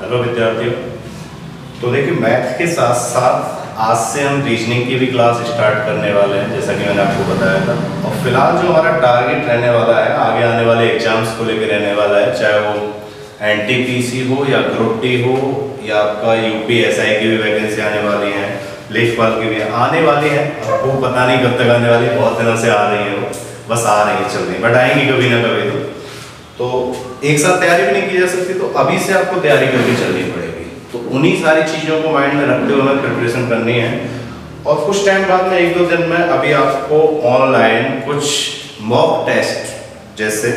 Hello विद्यार्थियों। तो देखिए, मैथ के साथ साथ आज से हम रीजनिंग की भी क्लास स्टार्ट करने वाले हैं, जैसा कि मैंने आपको बताया था। और फिलहाल जो हमारा टारगेट रहने वाला है आगे आने वाले एग्जाम्स को लेकर रहने वाला है, चाहे वो एनटीपीसी हो या ग्रुप डी हो या आपका यूपीएसआई की भी वैकेंसी आने वाली है, लेखपाल की भी आने वाली है। आपको पता नहीं कब तक आने वाली है, बहुत दिनों से आ रही है, वो बस आ रही है, चल रही है, बट आएंगी कभी ना कभी। तो एक साथ तैयारी भी नहीं की जा सकती, तो अभी से आपको तैयारी करके चलनी पड़ेगी। तो उन्हीं सारी चीज़ों को माइंड में रखते हुए हमें प्रिपरेशन करनी है। और कुछ टाइम बाद में 1-2 दिन में अभी आपको ऑनलाइन कुछ मॉक टेस्ट, जैसे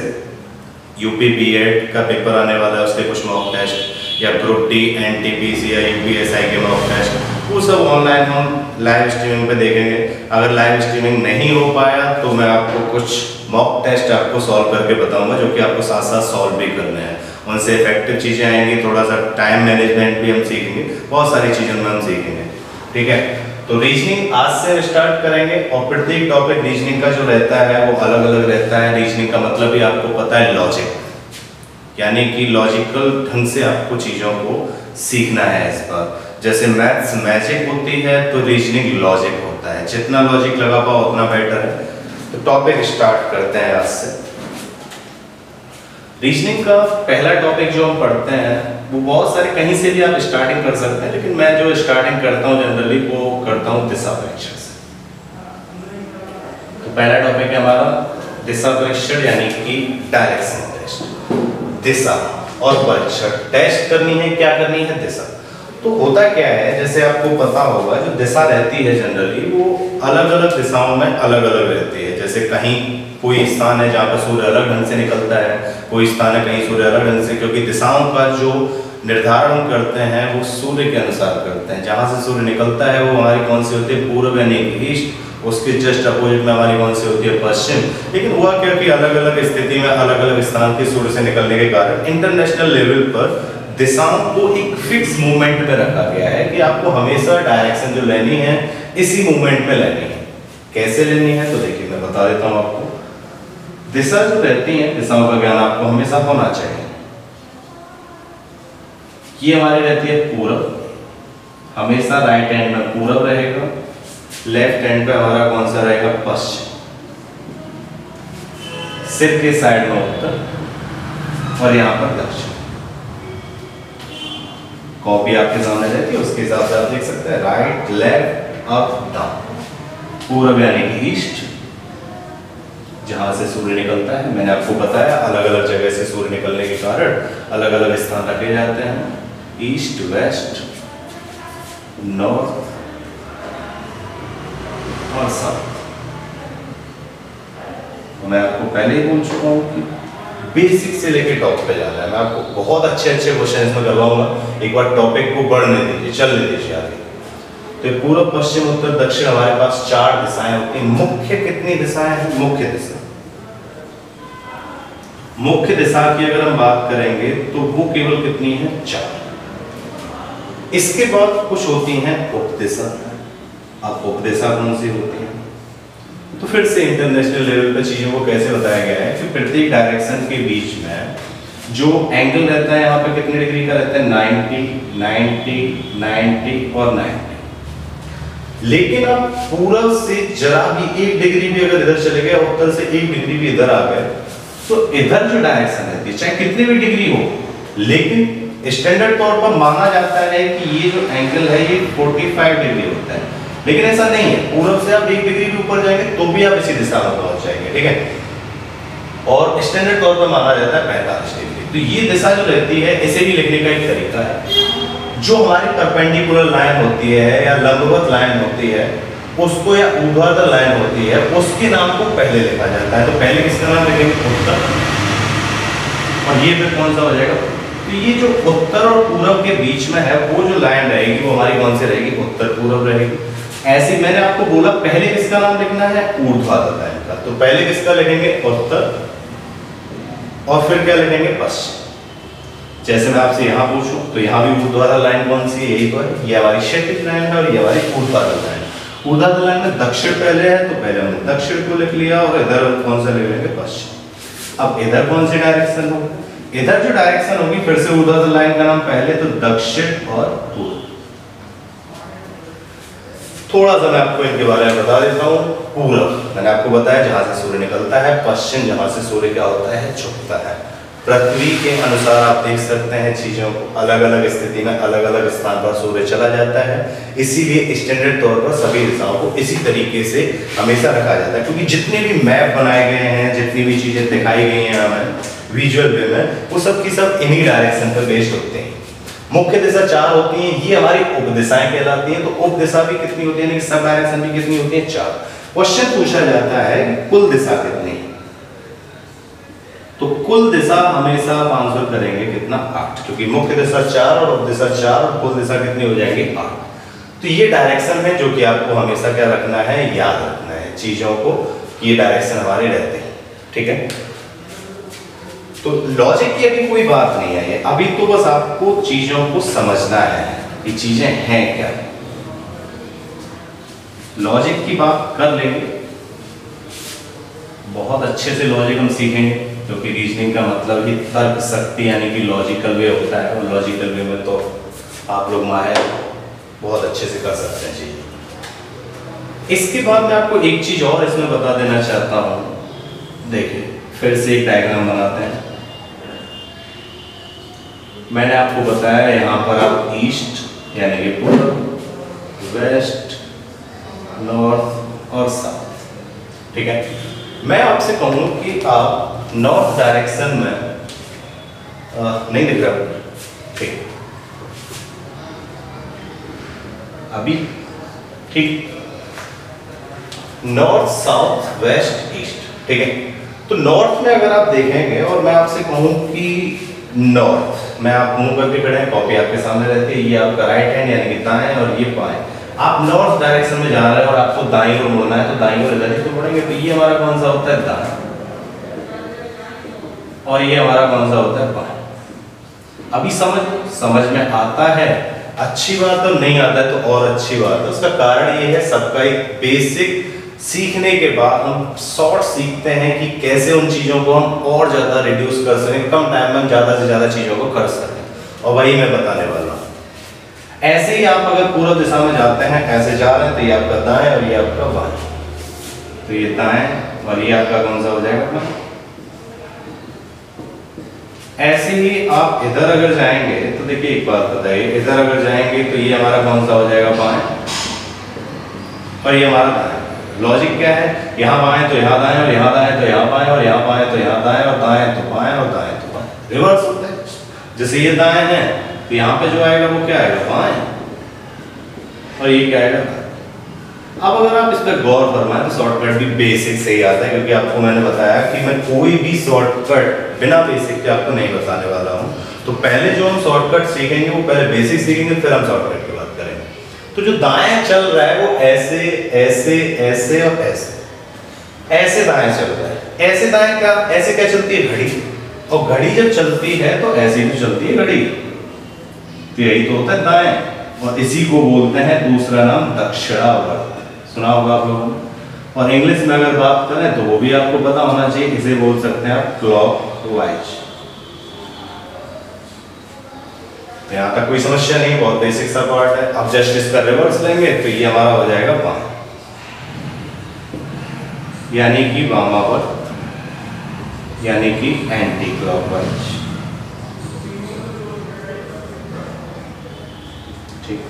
यूपी बीएड का पेपर आने वाला है उसके कुछ मॉक टेस्ट, या ग्रुप डी एनटीपीसी या यूपीएसआई के मॉक टेस्ट, वो सब ऑनलाइन हम लाइव स्ट्रीमिंग पे देखेंगे। अगर लाइव स्ट्रीमिंग नहीं हो पाया तो मैं आपको कुछ मॉक टेस्ट आपको सॉल्व करके बताऊंगा, जो कि आपको साथ साथ सॉल्व भी करने हैं। उनसे इफेक्टिव चीज़ें आएंगी, थोड़ा सा टाइम मैनेजमेंट भी हम सीखेंगे, बहुत सारी चीज़ों में हम सीखेंगे। ठीक है, तो रीजनिंग आज से स्टार्ट करेंगे और प्रत्येक टॉपिक रीजनिंग का जो रहता है वो अलग अलग रहता है। रीजनिंग का मतलब भी आपको पता है लॉजिक, यानी कि लॉजिकल ढंग से आपको चीज़ों को सीखना है इस बार। जैसे मैथ्स मैजिक होती है तो रीजनिंग लॉजिक होता है, जितना लॉजिक लगा पाओ उतना बेटर है। तो टॉपिक स्टार्ट करते हैं आज से। रीजनिंग का पहला टॉपिक जो हम पढ़ते हैं वो बहुत सारे कहीं से भी आप स्टार्टिंग कर सकते हैं, लेकिन मैं जो स्टार्टिंग करता हूँ जनरली वो करता हूँ दिशा परीक्षण से। तो पहला टॉपिक है हमारा दिशा परीक्षण, यानी कि डायरेक्शन टेस्ट। दिशा और परीक्षण टेस्ट करनी है, क्या करनी है? दिशा। तो होता क्या है, जैसे आपको पता होगा जो दिशा रहती है जनरली वो अलग अलग दिशाओं में अलग अलग रहती है। जैसे कहीं कोई स्थान है जहाँ पर सूर्य अलग ढंग से निकलता है, कोई स्थान है कहीं सूर्य अलग ढंग से, क्योंकि दिशाओं का जो निर्धारण करते हैं वो सूर्य के अनुसार करते हैं। जहाँ से सूर्य निकलता है वो हमारी कौन सी होती है? पूर्व यानी ईस्ट। उसके जस्ट अपोजिट में हमारी कौन सी होती है? पश्चिम। लेकिन हुआ क्या कि अलग अलग स्थिति में अलग अलग स्थान के सूर्य से निकलने के कारण इंटरनेशनल लेवल पर दिशाओं को एक फिक्स मूवमेंट में रखा गया है कि आपको हमेशा डायरेक्शन जो लेनी है इसी मूवमेंट में लेनी है। कैसे लेनी है? तो देखिए मैं बता देता हूँ आपको। दिशा जो रहती है, दिशाओं का ज्ञान आपको हमेशा होना चाहिए। ये हमारी रहती है पूरब, हमेशा राइट हैंड में पूरब रहेगा, लेफ्ट हैंड पे हमारा कौन सा रहेगा? पश्चिम। सिर के साइड में उत्तर और यहाँ पर दक्षिण। कॉपी आपके सामने रहती है, उसके हिसाब से आप देख सकते हैं राइट लेफ्ट अप डाउन। पूरब यानी कि ईस्ट, जहां से सूर्य निकलता है। मैंने आपको बताया अलग अलग जगह से सूर्य निकलने के कारण अलग अलग स्थान रखे जाते हैं, ईस्ट, वेस्ट, नॉर्थ और साउथ। मैं आपको पहले ही बोल चुका हूं कि बेसिक से लेके टॉप पे जाना है। मैं आपको बहुत अच्छे अच्छे क्वेश्चन इसमें करवाऊंगा, एक बार टॉपिक को बढ़ने दीजिए, चलने दीजिए आगे। तो पूर्व, पश्चिम, उत्तर, दक्षिण हमारे पास 4 दिशाएं होती हैं। मुख्य कितनी दिशाएं हैं? मुख्य दिशा, मुख्य दिशा की अगर हम बात करेंगे तो वो केवल कितनी है? 4। इसके बाद कुछ होती हैं उपदिशा। अब उपदिशा कौन सी होती है? तो फिर से इंटरनेशनल लेवल पर चीजों को कैसे बताया गया है कि प्रत्येक डायरेक्शन के बीच में जो एंगल रहता है यहाँ पे कितने डिग्री का रहता है? 90, 90, 90 और 90। लेकिन अब पूरब से जरा भी 1 डिग्री भी अगर इधर चले गए, उत्तर से 1 डिग्री भी इधर आ गए, तो इधर जो डायरेक्शन रहती है चाहे कितनी भी डिग्री हो, लेकिन स्टैंडर्ड तौर पर माना जाता है कि ये जो एंगल है ये 45 डिग्री होता है। लेकिन ऐसा नहीं है, पूरब से आप 1 डिग्री भी ऊपर जाएंगे तो भी आप इसी दिशा में पहुंच जाएंगे। ठीक है, और स्टैंडर्ड तौर पर माना जाता है 45 डिग्री। तो ये दिशा जो रहती है इसे भी लिखने का एक तरीका है। जो हमारी परपेंडिकुलर लाइन होती है या लंबवत लाइन होती है उसको, या ऊर्ध्वाधर लाइन होती है उसके नाम को पहले लिखा जाता है। तो पहले किसका नाम लिखेंगे? उत्तर। और ये फिर कौन सा हो जाएगा? तो ये जो उत्तर और पूरब के बीच में है वो जो लाइन रहेगी वो हमारी कौन सी रहेगी? उत्तर पूरब रहेगी। ऐसे मैंने आपको बोला पहले किसका नाम लिखना है? ऊर्ध्वाधर लाइन का। तो पहले किसका लिखेंगे? उत्तर, और फिर क्या लिखेंगे? पश्चिम। जैसे मैं आपसे यहाँ पूछूं तो यहाँ भी ऊर्ध्वाधर लाइन कौन सी है? यही तो है, ये हमारी क्षैतिज लाइन है और ये हमारी ऊर्ध्वाधर लाइन। ऊर्ध्वाधर लाइन में दक्षिण पहले है तो पहले हमने दक्षिण को लिख लिया और इधर कौन सा लिख लेंगे? पश्चिम। अब इधर कौन सी डायरेक्शन होगी? इधर जो डायरेक्शन होगी, फिर से ऊर्ध्वाधर लाइन का नाम पहले तो दक्षिण और पूर्व। थोड़ा सा मैं आपको इनके बारे में बता देता हूँ। पूरब मैंने आपको बताया जहां से सूर्य निकलता है, पश्चिम जहां से सूर्य क्या होता है, झुकता है। पृथ्वी के अनुसार आप देख सकते हैं चीजों को, अलग अलग स्थिति में अलग अलग स्थान पर सूर्य चला जाता है। इसीलिए स्टैंडर्ड तौर पर सभी दिशाओं को इसी तरीके से हमेशा रखा जाता है, क्योंकि जितने भी मैप बनाए गए हैं, जितनी भी चीजें दिखाई गई हैं हमें विजुअल वे में, वो सब की सब इन्हीं डायरेक्शन पर बेस्ड होते हैं। मुख्य दिशा 4 होती हैं, ये हमारी उपदिशाएं कहलाती हैं। तो उपदिशा भी कितनी होती है, यानी सब डायरेक्शन भी कितनी होती है, 4। क्वेश्चन पूछा जाता है कि कुल दिशा कितनी है, तो कुल दिशा हमेशा आप आंसर करेंगे कितना, 8, क्योंकि मुख्य दिशा 4 और उपदिशा 4 और कुल दिशा कितनी हो जाएगी, 8। तो ये डायरेक्शन है जो कि आपको हमेशा क्या रखना है, याद रखना है चीजों को, ये डायरेक्शन हमारे रहते हैं। ठीक है, तो लॉजिक की अभी कोई बात नहीं है, अभी तो बस आपको चीजों को समझना है कि चीजें हैं क्या। लॉजिक की बात कर लेंगे, बहुत अच्छे से लॉजिक हम सीखेंगे, क्योंकि रीजनिंग का मतलब ही तर्क शक्ति यानी कि लॉजिकल वे होता है, और लॉजिकल वे में तो आप लोग माहिर बहुत अच्छे से कर सकते हैं चीजें। इसके बाद मैं आपको एक चीज और इसमें बता देना चाहता हूं। देखिए, फिर से एक डायग्राम बनाते हैं। मैंने आपको बताया यहाँ पर आप ईस्ट यानी कि पूर्व, वेस्ट, नॉर्थ और साउथ। ठीक है, मैं आपसे कहूँ कि आप नॉर्थ डायरेक्शन में नहीं दिख रहा, ठीक, अभी ठीक, नॉर्थ, साउथ, वेस्ट, ईस्ट। ठीक है, तो नॉर्थ में अगर आप देखेंगे और मैं आपसे कहूँ कि नॉर्थ, मैं आप मुंह करके खड़े हैं, कॉपी आपके सामने रहती है, ये आपका राइट हैंड यानी कि दाएं और ये बाएं। आप नॉर्थ डायरेक्शन में जा रहे हैं और आपको दाईं ओर मुड़ना है, तो दाईं ओर इधर ही तो मुड़ेंगे। तो ये हमारा कौन सा होता है, दाएं, और ये हमारा कौन सा होता है, बाएं। अभी समझ में आता है, अच्छी बात है, नहीं आता है तो और अच्छी बात है। उसका कारण ये है, सबका एक बेसिक सीखने के बाद हम शॉर्ट सीखते हैं कि कैसे उन चीजों को हम और ज्यादा रिड्यूस कर सकें, कम टाइम में हम ज्यादा से ज्यादा चीजों को कर सकें, और वही मैं बताने वाला हूँ। ऐसे ही आप अगर पूर्व दिशा में जाते हैं, ऐसे जा रहे हैं, तो ये आपका दाएं और ये आपका बाएं, तो ये दाएं और ये आपका कौन सा हो जाएगा। ऐसे ही आप इधर अगर जाएंगे तो देखिए, एक बात बताइए, इधर अगर जाएंगे तो ये हमारा कौन सा हो जाएगा, बाएं, और ये हमारा दाएं। लॉजिक क्या है, यहाँ बाएं तो यहाँ दाएं, और यहाँ दाएं तो यहाँ बाएं, और यहाँ बाएं तो यहाँ दाएं, और दाएं तो बाएं, और दाएं तो बाएं, रिवर्स होता है। जैसे ये दाएं है तो यहाँ पे जो आएगा वो क्या आएगा, बाएं, और ये क्या आएगा। अब अगर आप इस पर गौर फरमाएं तो शॉर्टकट भी बेसिक से ही आता है, क्योंकि आपको मैंने बताया कि मैं कोई भी शॉर्टकट बिना बेसिक के आपको नहीं बताने वाला हूँ। तो पहले जो हम शॉर्टकट सीखेंगे वो पहले बेसिक सीखेंगे, फिर हम शॉर्टकट की बात करेंगे। तो जो दाएं चल रहा है वो ऐसे ऐसे ऐसे और ऐसे दाएं चल रहा है। ऐसे दाएं क्या, ऐसे क्या चलती है, घड़ी, और घड़ी जब चलती है तो ऐसे ही तो चलती है घड़ी, तो यही तो होता है दाएं, और इसी को बोलते हैं दूसरा नाम दक्षिणावर्त। सुना होगा आप लोगों ने। और इंग्लिश में अगर बात करें तो वो भी आपको पता होना चाहिए, इसे बोल सकते हैं आप क्लॉकवाइज। यहाँ तक कोई समस्या नहीं, बहुत बेसिक सा पार्ट है। अब जस्ट इसका रिवर्स लेंगे तो ये हमारा हो जाएगा बाएं, यानी कि वामावर्त, यानी कि एंटी क्लॉकवाइज। ठीक,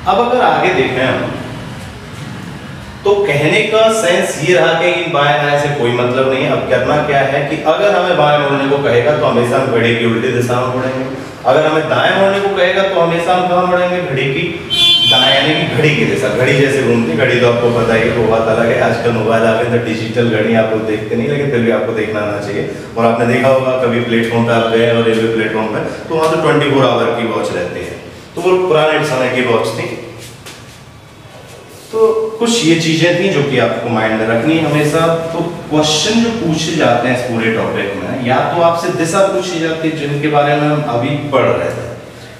अब अगर आगे देखें हम तो कहने का सेंस ये रहा कि इन बाएं दाएं से कोई मतलब नहीं है। अब करना क्या है कि अगर हमें बाएं मुड़ने को कहेगा तो हमेशा हम घड़ी की उल्टी दिशा में मुड़ेंगे, अगर हमें दाएं मुड़ने को कहेगा तो हमेशा हम कहाँ मुड़ेंगे, घड़ी की दाएं, यानी कि घड़ी की दिशा। घड़ी जैसे घूमती, घड़ी तो आपको पता ही, वो बात अलग है। आजकल मोबाइल आ गए तो डिजिटल घड़ी आप लोग देखते नहीं, लेकिन फिर भी आपको देखना आना चाहिए। और आपने देखा होगा कभी प्लेटफॉर्म पर आप गए और रेलवे प्लेटफॉर्म पर, तो वहाँ तो 24 आवर की वॉच रहती है, तो वो पुराने समय की वॉच थी। तो कुछ ये चीजें थी जो कि आपको माइंड में रखनी हमेशा। तो क्वेश्चन जो पूछे जाते हैं इस पूरे टॉपिक में, या तो आपसे दिशा पूछी जाती है जिनके बारे में हम अभी पढ़ रहे थे,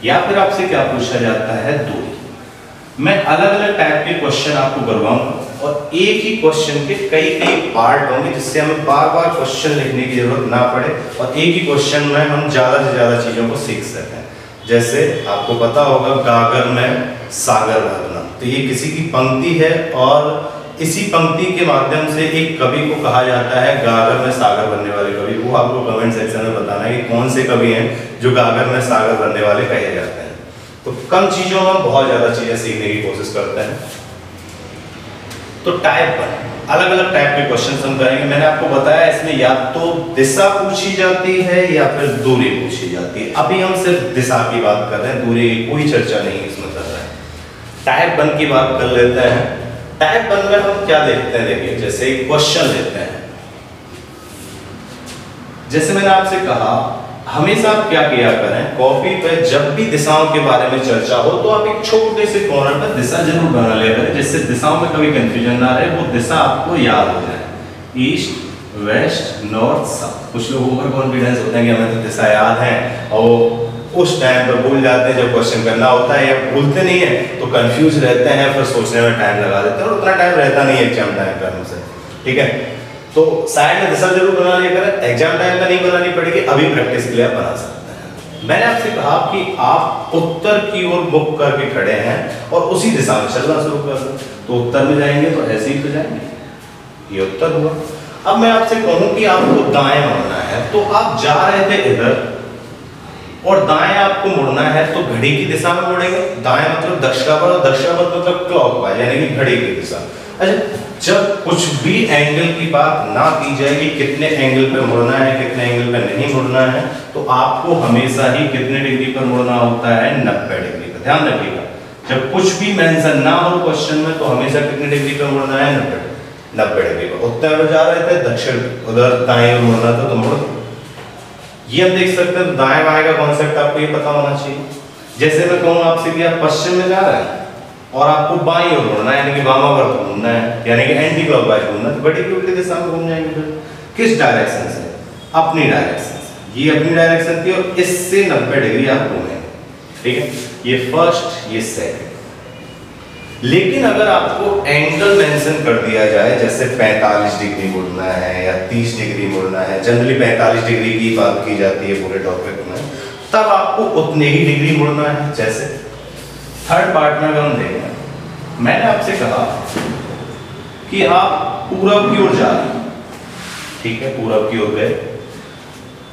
या फिर आपसे क्या पूछा जाता है, दूरी। मैं अलग अलग टाइप के क्वेश्चन आपको करवाऊंगा और एक ही क्वेश्चन के कई कई पार्ट होंगे, जिससे हमें बार बार क्वेश्चन लिखने की जरूरत ना पड़े और एक ही क्वेश्चन में हम ज़्यादा से ज़्यादा चीज़ों को सीख सकें। जैसे आपको पता होगा गागर में सागर भरना, तो ये किसी की पंक्ति है और इसी पंक्ति के माध्यम से एक कवि को कहा जाता है गागर में सागर बनने वाले कवि। वो आपको कमेंट सेक्शन में बताना है कि कौन से कवि हैं जो गागर में सागर बनने वाले कहे जाते हैं। तो कम चीजों में बहुत ज्यादा चीजें सीखने की कोशिश करते हैं। तो टाइप 1 अलग अलग टाइप के क्वेश्चन हम करेंगे। मैंने आपको बताया इसमें या तो दिशा पूछी जाती है या फिर दूरी पूछी जाती है। अभी हम सिर्फ दिशा की बात कर रहे हैं, दूरी की कोई चर्चा नहीं इसमें कर रहे हैं। टाइप 1 की बात कर लेते हैं। टाइप 1 में हम क्या देखते हैं, देखिए जैसे एक क्वेश्चन लेते हैं। जैसे मैंने आपसे कहा हमेशा आप क्या किया करें, कॉपी पे जब भी दिशाओं के बारे में चर्चा हो तो आप एक छोटे से कॉर्नर पर दिशा जरूर बना लिया करें, जिससे दिशाओं में कभी कंफ्यूजन ना रहे, वो दिशा आपको याद हो जाए। East west north south. कुछ लोग ओवर कॉन्फिडेंस होते हैं कि हमें तो दिशा याद है और उस टाइम पर भूल जाते हैं जब क्वेश्चन करना होता है, या भूलते नहीं है तो कंफ्यूज रहते हैं, फिर सोचने में टाइम लगा देते हैं और उतना टाइम रहता नहीं है एग्जाम टाइम पर हमसे। ठीक है, तो साइड में दिशा जरूर बना लिया करें, एग्जाम टाइम में नहीं बनानी पड़ेगी, अभी प्रैक्टिस के लिए आप बना सकते हैं। मैंने आपसे कहा कि आप उत्तर की ओर मुख करके खड़े हैं और उसी दिशा में चलना शुरू कर दें, तो उत्तर में जाएंगे तो ऐसे ही तो जाएंगे, ये उत्तर हुआ। अब मैं आपसे कहूं कि आपको दाएं मुड़ना है, तो आप जा रहे थे इधर और दाएं आपको मुड़ना है तो घड़ी की दिशा में मुड़ेंगे। दाएं मतलब दक्षिणावर्त और दक्षिणावर्त मतलब क्लॉकवाइज यानी कि घड़ी की दिशा। अच्छा, जब कुछ भी एंगल की बात ना की जाए कि कितने एंगल पे मुड़ना है कितने एंगल पे नहीं मुड़ना है, तो आपको हमेशा ही कितने डिग्री पर मुड़ना होता है, 90 डिग्री पर। ध्यान रखिएगा, जब कुछ भी मेंशन ना हो क्वेश्चन में तो हमेशा कितने डिग्री पर मुड़ना है, 90 डिग्री पर। उत्तर में जा रहे थे, दक्षिण उधर दाएं ओर मुड़ना था तो मुड़। ये हम देख सकते हैं, दाएं बाएं का कॉन्सेप्ट आपको ये पता होना चाहिए। जैसे मैं कहूँ आपसे कि आप पश्चिम में जा रहे हैं और आपको बाईं ओर मुड़ना है, यानी कि वामावर्त घूमना है, यानी कि एंटी क्लॉकवाइज घूमना है, तो घड़ी की उल्टी दिशा में घूम जाएंगे। फिर किस डायरेक्शन से, अपनी डायरेक्शन से। ये अपनी डायरेक्शन थी और इससे 90 डिग्री आप घूमेंगे। ठीक है, ये फर्स्ट ये सेकंड। लेकिन अगर आपको एंगल मेंशन कर दिया जाए, जैसे 45 डिग्री मुड़ना है या 30 डिग्री मुड़ना है, जनरली 45 डिग्री की बात की जाती है पूरे टॉपिक में, तब आपको उतने ही डिग्री मुड़ना है। जैसे थर्ड पार्ट में अगर हम देखें, मैंने आपसे कहा कि आप पूरब की ओर जा रहे हैं। ठीक है, पूरब की ओर गए,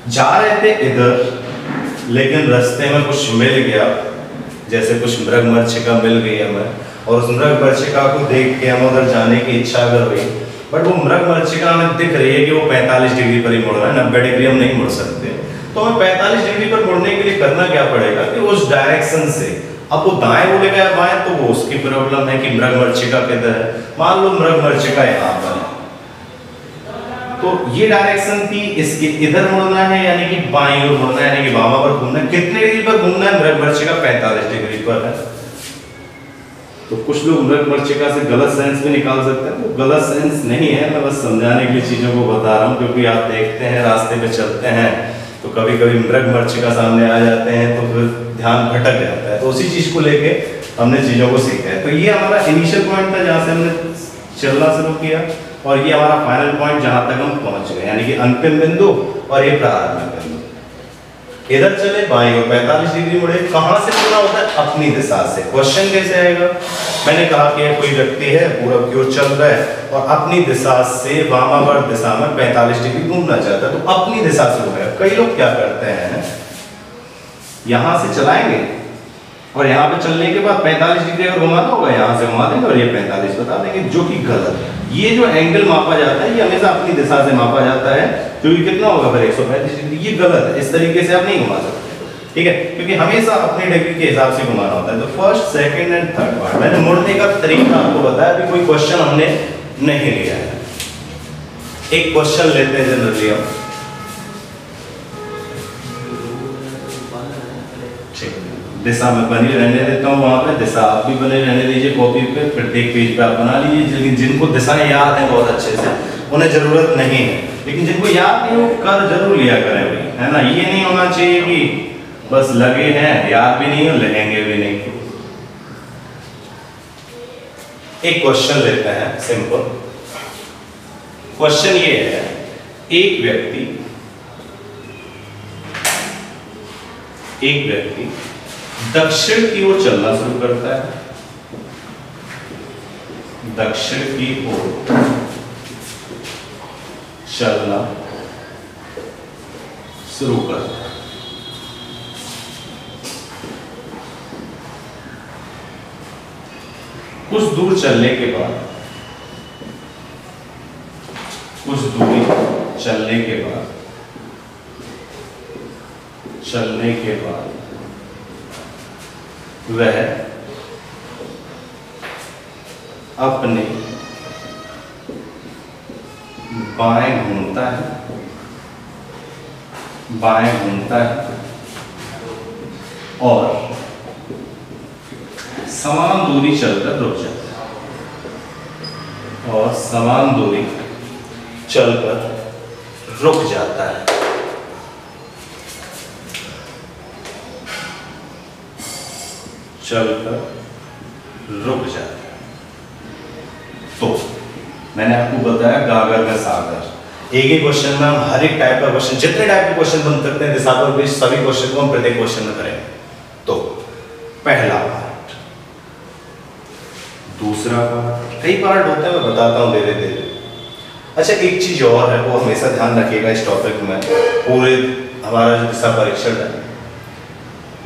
जा रहे थे इधर, लेकिन रास्ते में कुछ मिल गया, जैसे कुछ मृगमरीचिका मिल गई हमें, और उस मृगमरीचिका को देख के हम उधर जाने की इच्छा अगर हुई, बट वो मृगमरीचिका हमें दिख रही है कि वो 45 डिग्री पर ही मुड़ रहा है, 90 डिग्री हम नहीं मुड़ सकते, तो हमें 45 डिग्री पर मुड़ने के लिए करना क्या पड़ेगा कि उस डायरेक्शन से, अब वो दाएं मुड़ेगा या बाएं तो वो उसकी प्रॉब्लम है कि मृगमरीचिका किधर है। मान लो मृगमरीचिका यहाँ पर है, तो ये डायरेक्शन थी, इसके इधर मुड़ना है यानी कि बाईं ओर मुड़ना है, यानी कि वामावर्त घूमना है। कितने डिग्री पर घूमना है, मृगमरीचिका 45 डिग्री पर है। तो कुछ लोग मृगमरीचिका से गलत सेंस भी निकाल सकते हैं, वो गलत सेंस नहीं है, मैं बस समझाने के लिए चीजों को बता रहा हूँ, क्योंकि आप देखते हैं रास्ते पे चलते हैं तो कभी कभी मृगमरीचिका सामने आ जाते हैं तो फिर ध्यान भटक जाता है। तो उसी चीज को लेके हमने चीजों को सीखा है। तो ये हमारा इनिशियल पॉइंट था जहाँ से हमने चलना शुरू किया, और ये हमारा फाइनल पॉइंट जहां तक हम पहुंच गए, यानी कि अंतिम बिंदु और ये प्रारंभिक बिंदु। इधर चले बाईं ओर 45 डिग्री मुड़े, कहां से मुड़ना होता है, अपनी दिशा से। क्वेश्चन कैसे आएगा, मैंने कहा कि कोई व्यक्ति है पूरब की ओर चल रहा है और अपनी दिशा से वामावर्त दिशा में 45 डिग्री घूमना चाहता है, तो अपनी दिशा से होगा। कई लोग क्या करते हैं, यहां से चलाएंगे और यहाँ पे चलने के बाद 45 डिग्री अगर घुमाना होगा यहाँ से घुमा देंगे और ये 45 बता देंगे, जो कि गलत है। ये जो एंगल मापा जाता है ये हमेशा अपनी दिशा से मापा जाता है, जो कि कितना होगा फिर 135 डिग्री। ये गलत है, इस तरीके से आप नहीं घुमा सकते। ठीक है, क्योंकि हमेशा अपने डिग्री के हिसाब से घुमाना होता है। तो first second and third part मैंने मुड़ने का तरीका आपको बताया, अभी कोई क्वेश्चन हमने नहीं लिया है। एक क्वेश्चन लेते हैं जनरली हम, दिशा में बनी रहने देता हूँ, वहां पे दिशा आप भी बने रहने दीजिए कॉपी पे, प्रत्येक पेज पे आप बना लीजिए। लेकिन जिनको दिशा याद है बहुत अच्छे से, उन्हें जरूरत नहीं है, लेकिन जिनको याद नहीं हो कर जरूर लिया करें भाई, है ना। ये नहीं होना चाहिए कि बस लगे हैं, याद भी नहीं है, लगेंगे भी नहीं। एक क्वेश्चन लेते हैं सिंपल। क्वेश्चन ये है, एक व्यक्ति दक्षिण की ओर चलना शुरू करता है, दक्षिण की ओर चलना शुरू करता है। कुछ दूर चलने के बाद, कुछ दूरी चलने के बाद वह अपने बाएं घूमता है और समान दूरी चलकर रुक जाता है, और समान दूरी चलकर रुक जाता है। तो मैंने आपको बताया गागर में सागर। एक ही क्वेश्चन में हम हर एक टाइप का क्वेश्चन, जितने टाइप के क्वेश्चन बन सकते हैं दिशा पर बेस, सभी क्वेश्चन को हम प्रत्येक क्वेश्चन में करेंगे। तो पहला पार्ट, दूसरा पार्ट, कई पार्ट होते हैं, मैं बताता हूँ धीरे धीरे। अच्छा, एक चीज और है, वो हमेशा ध्यान रखिएगा इस टॉपिक में, पूरे हमारा जो दिशा परीक्षण है,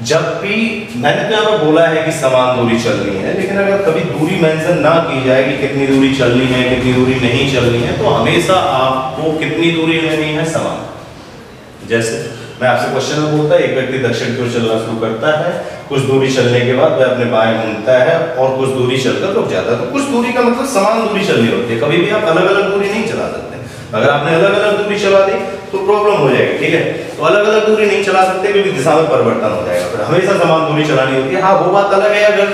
जब भी मैंने तो यहाँ पर बोला है कि समान दूरी चलनी है, लेकिन अगर कभी दूरी मेंशन ना की जाए कि कितनी दूरी चलनी है, कितनी दूरी नहीं चलनी है, तो हमेशा आपको कितनी दूरी लेनी है, समान। जैसे मैं आपसे क्वेश्चन में बोलता है, एक व्यक्ति दक्षिण की ओर चलना शुरू करता है, कुछ दूरी चलने के बाद वह अपने बाएं घूमता है और कुछ दूरी चलकर रुक जाता है। तो कुछ दूरी का मतलब समान दूरी चलनी होती है, कभी भी आप अलग अलग दूरी नहीं चला सकते। अगर आपने अलग अलग दूरी चला दी तो प्रॉब्लम हो जाएगी, ठीक है। तो अलग अलग दूरी नहीं चला सकते क्योंकि दिशा में परिवर्तन हो जाएगा, फिर हमेशा समान दूरी चलानी होती है। हाँ, वो बात अलग है अगर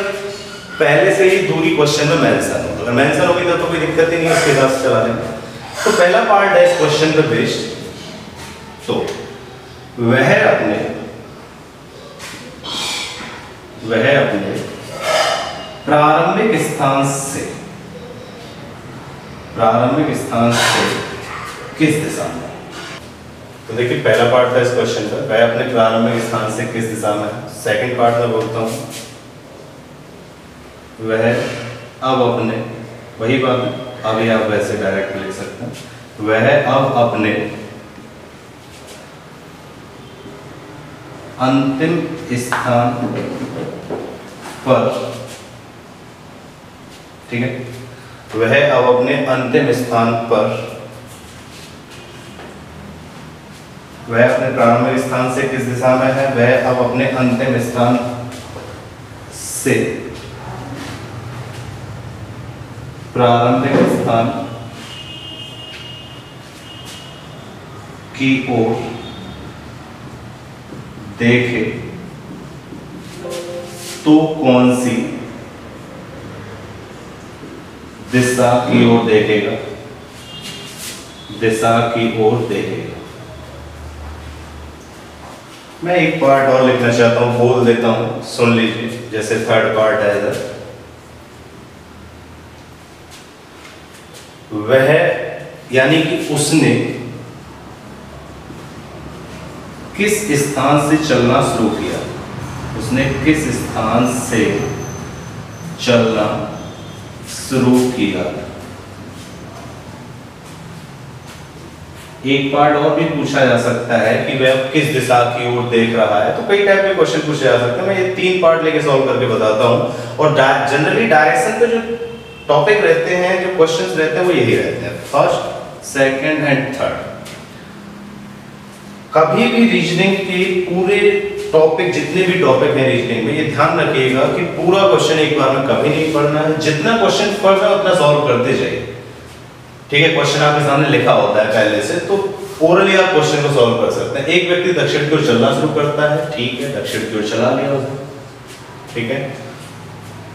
पहले से ही दूरी क्वेश्चन में मेंशन हो, अगर मेंशन होगी तो कोई दिक्कत ही नहीं है, उसके हिसाब से चला लेंगे। तो पहला पार्ट है इस क्वेश्चन पे बेस्ड। तो वह अपने प्रारंभिक स्थान से किस दिशा में, तो देखिए पहला पार्ट था इस क्वेश्चन का, वह अपने प्रारंभिक स्थान से किस दिशा में। सेकंड पार्ट में बोलता हूं, वह अब अपने, वही बात है, अभी आप वैसे डायरेक्ट लिख सकते हैं, वह अब अपने अंतिम स्थान पर, ठीक है, वह अब अपने अंतिम स्थान पर, वह अपने प्रारंभिक स्थान से किस दिशा में है, वह अब अपने अंतिम स्थान से प्रारंभिक स्थान की ओर देखे तो कौन सी दिशा की ओर देखेगा, दिशा की ओर देखेगा। मैं एक पार्ट और लिखना चाहता हूं, बोल देता हूं, सुन लीजिए। जैसे थर्ड पार्ट है इधर, वह यानी कि उसने किस स्थान से चलना शुरू किया, उसने किस स्थान से चलना शुरू किया। एक पार्ट और भी पूछा जा सकता है कि वह किस दिशा की ओर देख रहा है, तो कई टाइप के क्वेश्चन पूछे जा सकते हैं। मैं ये 3 पार्ट लेके सॉल्व करके बताता हूं। और जनरली डायरेक्शन पे जो टॉपिक रहते हैं, जो क्वेश्चंस रहते हैं, वो यही रहते हैं, फर्स्ट, सेकंड एंड थर्ड। कभी भी रीजनिंग के पूरे टॉपिक, जितने भी टॉपिक हैं रीजनिंग में, ये ध्यान रखिएगा कि पूरा क्वेश्चन एक बार में कभी नहीं पढ़ना है। जितना क्वेश्चन पढ़ रहे हो उतना सॉल्व करते जाइए, ठीक है। क्वेश्चन आपके सामने लिखा होता है पहले से, तो ओरली आप क्वेश्चन को सॉल्व कर सकते हैं। एक व्यक्ति दक्षिण की ओर चलना शुरू करता है, ठीक है, दक्षिण की ओर चला लिया उसने, ठीक है।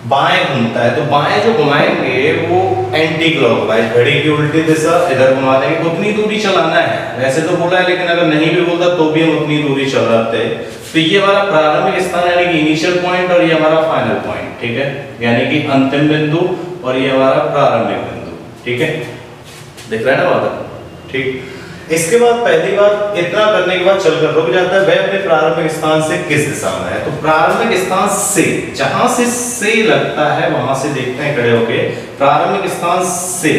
बाएं घूमता है, तो बाएं जो घुमाएंगे वो एंटी क्लॉकवाइज, घड़ी की उल्टी दिशा, इधर घुमा देंगे, उतनी दूरी चलाना है। वैसे तो बोला है, लेकिन अगर नहीं भी बोलता तो भी हम उतनी दूरी चलाते हैं। तो ये हमारा प्रारंभिक स्थान यानी कि इनिशियल पॉइंट, और ये हमारा फाइनल पॉइंट, ठीक है, यानी कि अंतिम बिंदु और ये हमारा प्रारंभिक बिंदु। ठीक है, दिख रहा है ना बात? ठीक। इसके बाद पहली बात, इतना करने के बाद चलकर रुक जाता है, वह अपने प्रारंभिक स्थान से किस दिशा में है। तो प्रारंभिक स्थान से, जहां से लगता है वहां से देखते हैं खड़े होके, प्रारंभिक स्थान से।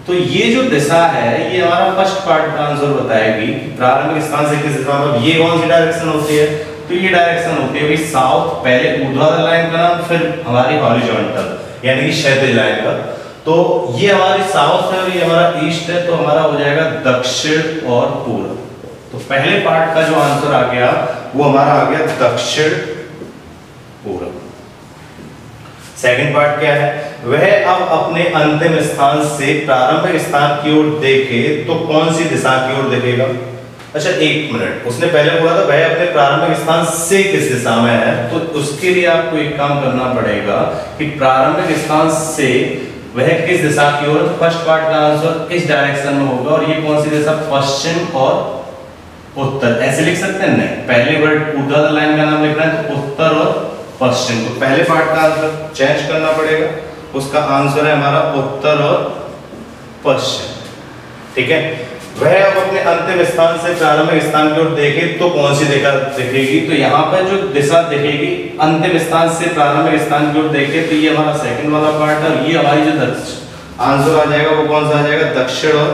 तो ये जो दिशा है ये हमारा फर्स्ट पार्ट का आंसर बताएगी कि प्रारंभिक स्थान से किस दिशा में। ये कौन सी डायरेक्शन होती है? तो ये डायरेक्शन होती है भाई साउथ, पहले ऊर्ध्वाधर लाइन का नाम, फिर हमारी हॉरिजॉन्टल यानी कि क्षैतिज लाइन का। तो ये हमारी साउथ है और ये हमारा ईस्ट है, तो हमारा हो जाएगा दक्षिण और पूर्व। तो पहले पार्ट का जो आंसर आ गया वो हमारा आ गया दक्षिण पूर्व। सेकंड पार्ट क्या है? वह अब अपने अंतिम स्थान से प्रारंभिक स्थान की ओर देखे तो कौन सी दिशा की ओर देखेगा? अच्छा एक मिनट, उसने पहले बोला था वह अपने प्रारंभिक स्थान से किस दिशा में है, तो उसके लिए आपको एक काम करना पड़ेगा कि प्रारंभिक स्थान से वह किस दिशा की ओर। फर्स्ट पार्ट का आंसर इस डायरेक्शन में होगा और ये कौन सी दिशा? पश्चिम और उत्तर। ऐसे लिख सकते हैं? नहीं, पहले वर्ड ऊर्ध्वाधर लाइन का नाम लिखना है तो उत्तर और पश्चिम। तो पहले पार्ट का आंसर चेंज करना पड़ेगा, उसका आंसर है हमारा उत्तर और पश्चिम। ठीक है, वह अब अपने अंतिम स्थान से प्रारंभिक स्थान की ओर देखे तो कौन सी दिशा दिखेगी? तो यहाँ पर जो दिशा दिखेगी अंतिम स्थान से प्रारंभिक स्थान की ओर देखे, तो ये हमारा सेकंड वाला पार्ट है। ये हमारी जो आंसर आ जाएगा वो कौन सा आ जाएगा? दक्षिण और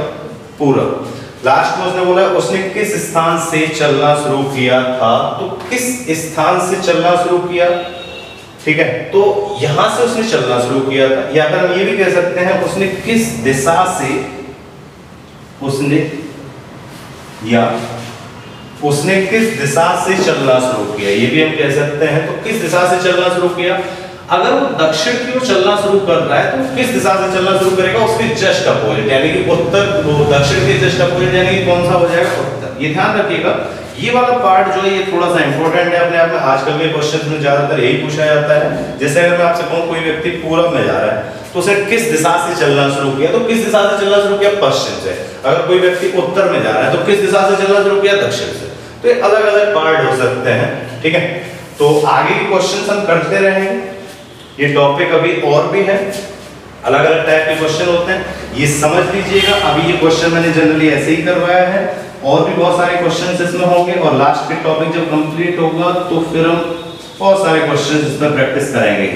पूर्व। लास्ट में उसने बोला उसने किस स्थान से चलना शुरू किया था, तो किस स्थान से चलना शुरू किया? ठीक है, तो यहां से उसने चलना शुरू किया था, या फिर हम ये भी कह सकते हैं उसने किस दिशा से उसने किस दिशा से चलना शुरू किया, ये भी हम कह सकते हैं। तो किस दिशा से चलना शुरू किया? अगर वो दक्षिण की ओर चलना शुरू कर रहा है तो किस दिशा से चलना शुरू करेगा? उसके जस्ट अपोजिट यानी कि उत्तर, वो दक्षिण के जस्ट अपोजिट यानी कि कौन सा हो जाएगा? उत्तर। ये ध्यान रखिएगा, ये वाला पार्ट जो है ये थोड़ा सा इंपॉर्टेंट है अपने आप में। आजकल के क्वेश्चन में ज्यादातर यही पूछा जाता है। जैसे अगर मैं आपसे कहूं कोई व्यक्ति पूरब में जा रहा है तो उसे किस दिशा से चलना शुरू किया, तो किस दिशा से चलना शुरू किया? पश्चिम से। अगर कोई व्यक्ति उत्तर में जा रहा है तो किस दिशा से चलना शुरू किया? दक्षिण से। तो ये अलग अलग पार्ट हो सकते हैं। ठीक है, तो आगे के क्वेश्चन हम करते रहेंगे। ये टॉपिक अभी और भी है, अलग अलग टाइप के क्वेश्चन होते हैं, ये समझ लीजिएगा। अभी ये क्वेश्चन मैंने जनरली ऐसे ही करवाया है, और भी बहुत सारे क्वेश्चन इसमें होंगे, और लास्ट के टॉपिक जब कंप्लीट होगा तो फिर हम बहुत सारे क्वेश्चन इसमें प्रैक्टिस करेंगे।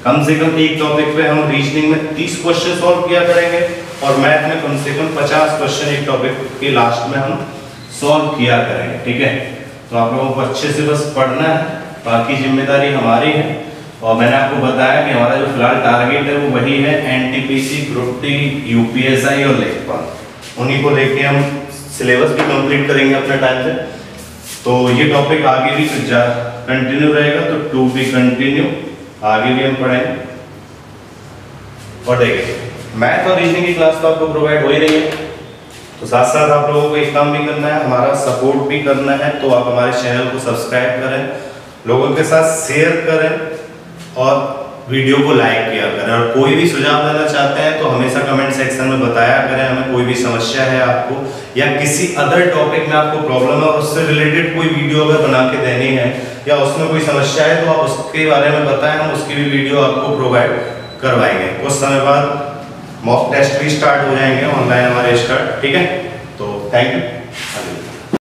कम से कम एक टॉपिक पे हम रीजनिंग में 30 क्वेश्चन सॉल्व किया करेंगे और मैथ में कम से कम 50 क्वेश्चन एक टॉपिक के लास्ट में हम सॉल्व किया करेंगे। ठीक है, तो आप लोगों को अच्छे से बस पढ़ना है, बाकी जिम्मेदारी हमारी है। और मैंने आपको बताया कि हमारा जो फिलहाल टारगेट है वो वही है एनटीपीसी, ग्रुप डी, यूपीएसआई और लेखपाल, उन्हीं को लेके हम सिलेबस भी कंप्लीट करेंगे अपने टाइम से। तो ये टॉपिक आगे भी कंटिन्यू रहेगा, तो टू बी कंटिन्यू, आगे भी हम पढ़ेंगे। और देखिए मैथ और रीजनिंग की क्लास तो आपको प्रोवाइड हो ही रही है, तो साथ साथ आप लोगों को एक काम भी करना है, हमारा सपोर्ट भी करना है। तो आप हमारे चैनल को सब्सक्राइब करें, लोगों के साथ शेयर करें और वीडियो को लाइक किया करें। और कोई भी सुझाव देना चाहते हैं तो हमेशा कमेंट सेक्शन में बताया करें हमें। कोई भी समस्या है आपको या किसी अदर टॉपिक में आपको प्रॉब्लम है और उससे रिलेटेड कोई वीडियो अगर बना के देनी है या उसमें कोई समस्या है तो आप उसके बारे में बताएं, हम उसकी भी वीडियो आपको प्रोवाइड करवाएंगे। कुछ समय बाद मॉक टेस्ट भी स्टार्ट हो जाएंगे ऑनलाइन हमारे स्टार्ट। ठीक है, तो थैंक यू।